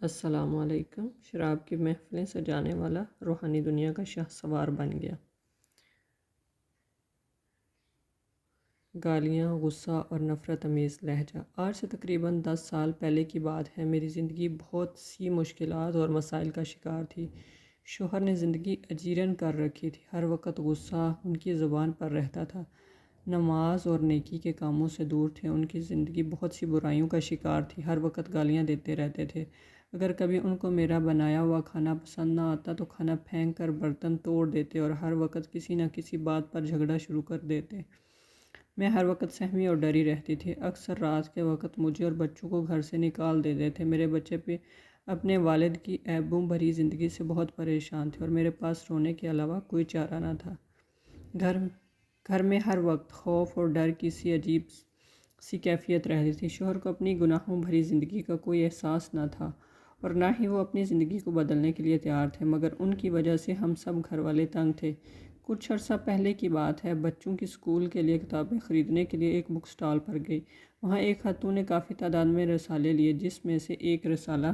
السلام علیکم۔ شراب کی محفلیں سجانے والا روحانی دنیا کا شاہ سوار بن گیا۔ گالیاں، غصہ اور نفرت امیز لہجہ۔ آج سے تقریباً 10 سال پہلے کی بات ہے۔ میری زندگی بہت سی مشکلات اور مسائل کا شکار تھی۔ شوہر نے زندگی اجیرن کر رکھی تھی۔ ہر وقت غصہ ان کی زبان پر رہتا تھا۔ نماز اور نیکی کے کاموں سے دور تھے۔ ان کی زندگی بہت سی برائیوں کا شکار تھی۔ ہر وقت گالیاں دیتے رہتے تھے۔ اگر کبھی ان کو میرا بنایا ہوا کھانا پسند نہ آتا تو کھانا پھینک کر برتن توڑ دیتے اور ہر وقت کسی نہ کسی بات پر جھگڑا شروع کر دیتے۔ میں ہر وقت سہمی اور ڈری رہتی تھی۔ اکثر رات کے وقت مجھے اور بچوں کو گھر سے نکال دیتے تھے۔ میرے بچے بھی اپنے والد کی عیبوں بھری زندگی سے بہت پریشان تھے اور میرے پاس رونے کے علاوہ کوئی چارہ نہ تھا۔ گھر میں ہر وقت خوف اور ڈر کی سی عجیب سی کیفیت رہتی تھی۔ شوہر کو اپنی گناہوں بھری زندگی کا کوئی احساس نہ تھا اور نہ ہی وہ اپنی زندگی کو بدلنے کے لیے تیار تھے، مگر ان کی وجہ سے ہم سب گھر والے تنگ تھے۔ کچھ عرصہ پہلے کی بات ہے۔ بچوں کی اسکول کے لیے کتابیں خریدنے کے لیے ایک بک سٹال پر گئی۔ وہاں ایک خاتون نے کافی تعداد میں رسالے لیے، جس میں سے ایک رسالہ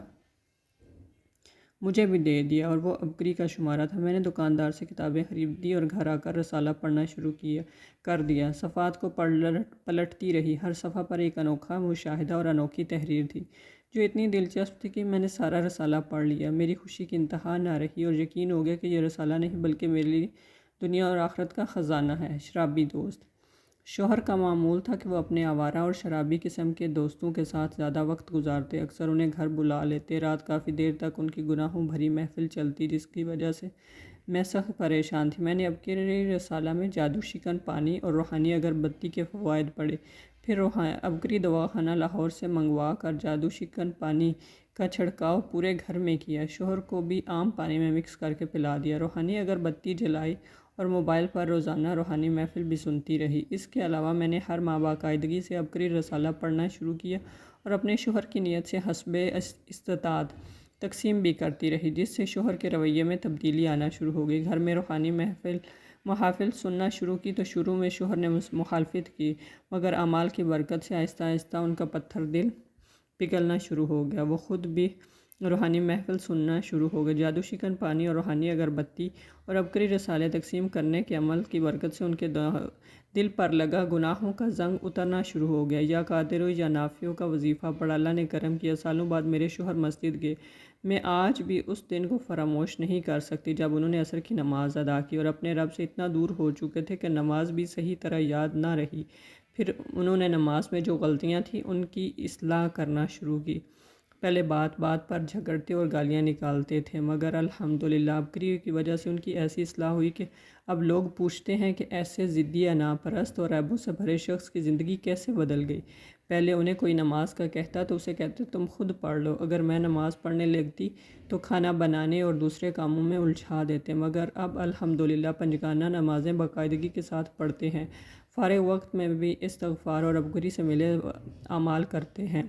مجھے بھی دے دیا اور وہ عبقری کا شمارہ تھا۔ میں نے دکاندار سے کتابیں خریدی اور گھر آ کر رسالہ پڑھنا شروع کر دیا۔ صفحات کو پلٹتی رہی۔ ہر صفحہ پر ایک انوکھا مشاہدہ اور انوکھی تحریر تھی، جو اتنی دلچسپ تھی کہ میں نے سارا رسالہ پڑھ لیا۔ میری خوشی کی انتہا نہ رہی اور یقین ہو گیا کہ یہ رسالہ نہیں بلکہ میرے لیے دنیا اور آخرت کا خزانہ ہے۔ شرابی دوست۔ شوہر کا معمول تھا کہ وہ اپنے آوارہ اور شرابی قسم کے دوستوں کے ساتھ زیادہ وقت گزارتے۔ اکثر انہیں گھر بلا لیتے۔ رات کافی دیر تک ان کی گناہوں بھری محفل چلتی، جس کی وجہ سے میں سخت پریشان تھی۔ میں نے عبقری رسالہ میں جادو شکن پانی اور روحانی اگربتی کے فوائد پڑھے۔ پھر عبقری دواخانہ لاہور سے منگوا کر جادو شکن پانی کا چھڑکاؤ پورے گھر میں کیا۔ شوہر کو بھی عام پانی میں مکس کر کے پلا دیا۔ روحانی اگربتی جلائی اور موبائل پر روزانہ روحانی محفل بھی سنتی رہی۔ اس کے علاوہ میں نے ہر ماہ باقاعدگی سے عبقری رسالہ پڑھنا شروع کیا اور اپنے شوہر کی نیت سے حسب استطاعت تقسیم بھی کرتی رہی، جس سے شوہر کے رویے میں تبدیلی آنا شروع ہو گئی۔ گھر میں روحانی محافل سننا شروع کی تو شروع میں شوہر نے مخالفت کی، مگر اعمال کی برکت سے آہستہ آہستہ ان کا پتھر دل پگھلنا شروع ہو گیا۔ وہ خود بھی روحانی محفل سننا شروع ہو گئے۔ جادو شکن پانی اور روحانی اگربتی اور عبقری رسالے تقسیم کرنے کے عمل کی برکت سے ان کے دل پر لگا گناہوں کا زنگ اترنا شروع ہو گیا۔ یا قادروں یا نافیوں کا وظیفہ پڑھا۔ اللہ نے کرم کیا۔ سالوں بعد میرے شوہر مسجد گئے۔ میں آج بھی اس دن کو فراموش نہیں کر سکتی جب انہوں نے عصر کی نماز ادا کی اور اپنے رب سے اتنا دور ہو چکے تھے کہ نماز بھی صحیح طرح یاد نہ رہی۔ پھر انہوں نے نماز میں جو غلطیاں تھیں ان کی اصلاح کرنا شروع کی۔ پہلے بات بات پر جھگڑتے اور گالیاں نکالتے تھے، مگر الحمدللہ عبقری کی وجہ سے ان کی ایسی اصلاح ہوئی کہ اب لوگ پوچھتے ہیں کہ ایسے ضدی ناپرست اور عیبوں سے بھرے شخص کی زندگی کیسے بدل گئی۔ پہلے انہیں کوئی نماز کا کہتا تو اسے کہتے تم خود پڑھ لو۔ اگر میں نماز پڑھنے لگتی تو کھانا بنانے اور دوسرے کاموں میں الجھا دیتے، مگر اب الحمدللہ پنجگانہ نمازیں باقاعدگی کے ساتھ پڑھتے ہیں۔ فارغ وقت میں بھی استغفار اور عبقری سے ملے اعمال کرتے ہیں۔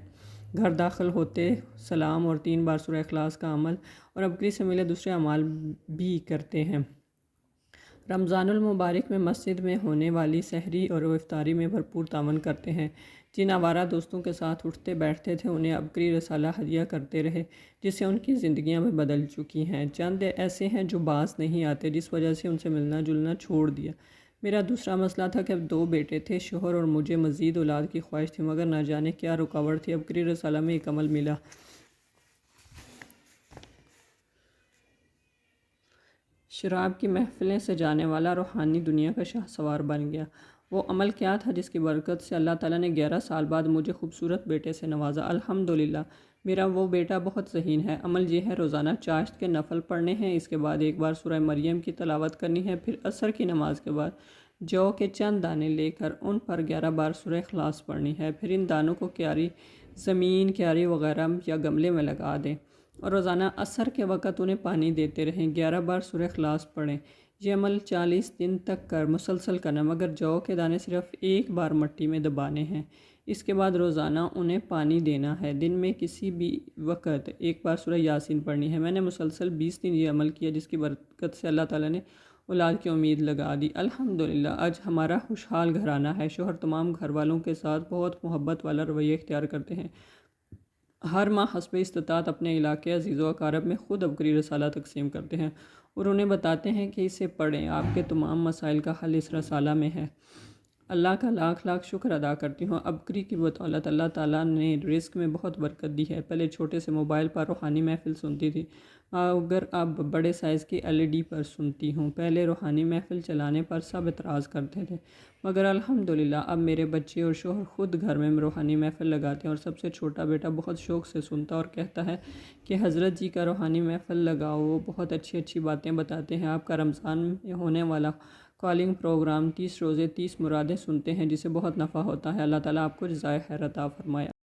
گھر داخل ہوتے سلام اور 3 بار سورہ اخلاص کا عمل اور عبقری سے ملے دوسرے اعمال بھی کرتے ہیں۔ رمضان المبارک میں مسجد میں ہونے والی سحری اور افطاری میں بھرپور تعاون کرتے ہیں۔ جن آوارہ دوستوں کے ساتھ اٹھتے بیٹھتے تھے انہیں عبقری رسالہ ہدیہ کرتے رہے، جس سے ان کی زندگیاں بھی بدل چکی ہیں۔ چند ایسے ہیں جو باز نہیں آتے، جس وجہ سے ان سے ملنا جلنا چھوڑ دیا۔ میرا دوسرا مسئلہ تھا کہ اب 2 بیٹے تھے۔ شوہر اور مجھے مزید اولاد کی خواہش تھی، مگر نہ جانے کیا رکاوٹ تھی۔ عبقری رسالہ میں ایک عمل ملا۔ شراب کی محفلیں سجانے والا روحانی دنیا کا شاہ سوار بن گیا۔ وہ عمل کیا تھا جس کی برکت سے اللہ تعالیٰ نے 11 سال بعد مجھے خوبصورت بیٹے سے نوازا؟ الحمدللہ میرا وہ بیٹا بہت ذہین ہے۔ عمل یہ ہے روزانہ چاشت کے نفل پڑھنے ہیں، اس کے بعد ایک بار سورہ مریم کی تلاوت کرنی ہے، پھر عصر کی نماز کے بعد جو کے چند دانے لے کر ان پر 11 بار سورہ اخلاص پڑھنی ہے، پھر ان دانوں کو کیاری زمین، کیاری وغیرہ یا گملے میں لگا دیں اور روزانہ عصر کے وقت انہیں پانی دیتے رہیں۔ 11 بار سورہ اخلاص پڑھیں۔ یہ عمل 40 دن تک مسلسل کرنا، مگر جو کے دانے صرف ایک بار مٹی میں دبانے ہیں۔ اس کے بعد روزانہ انہیں پانی دینا ہے۔ دن میں کسی بھی وقت ایک بار سورہ یاسین پڑھنی ہے۔ میں نے مسلسل 20 دن یہ عمل کیا، جس کی برکت سے اللہ تعالیٰ نے اولاد کی امید لگا دی۔ الحمدللہ آج ہمارا خوشحال گھرانہ ہے۔ شوہر تمام گھر والوں کے ساتھ بہت محبت والا رویہ اختیار کرتے ہیں ہر ماہ حسب استطاعت اپنے علاقے عزیز و اقارب میں خود عبقری رسالہ تقسیم کرتے ہیں اور انہیں بتاتے ہیں کہ اسے پڑھیں، آپ کے تمام مسائل کا حل اس رسالہ میں ہے۔ اللہ کا لاکھ لاکھ شکر ادا کرتی ہوں، عبقری کی بدولت اللہ تعالیٰ نے رزق میں بہت برکت دی ہے۔ پہلے چھوٹے سے موبائل پر روحانی محفل سنتی تھی، اگر اب بڑے سائز کی LED پر سنتی ہوں۔ پہلے روحانی محفل چلانے پر سب اعتراض کرتے تھے، مگر الحمدللہ اب میرے بچے اور شوہر خود گھر میں روحانی محفل لگاتے ہیں، اور سب سے چھوٹا بیٹا بہت شوق سے سنتا اور کہتا ہے کہ حضرت جی کا روحانی محفل لگاؤ، وہ بہت اچھی اچھی باتیں بتاتے ہیں۔ آپ کا رمضان میں ہونے والا کالنگ پروگرام 30 روزے 30 مرادیں سنتے ہیں، جسے بہت نفع ہوتا ہے۔ اللہ تعالیٰ آپ کو جزائے خیر عطا فرمائے۔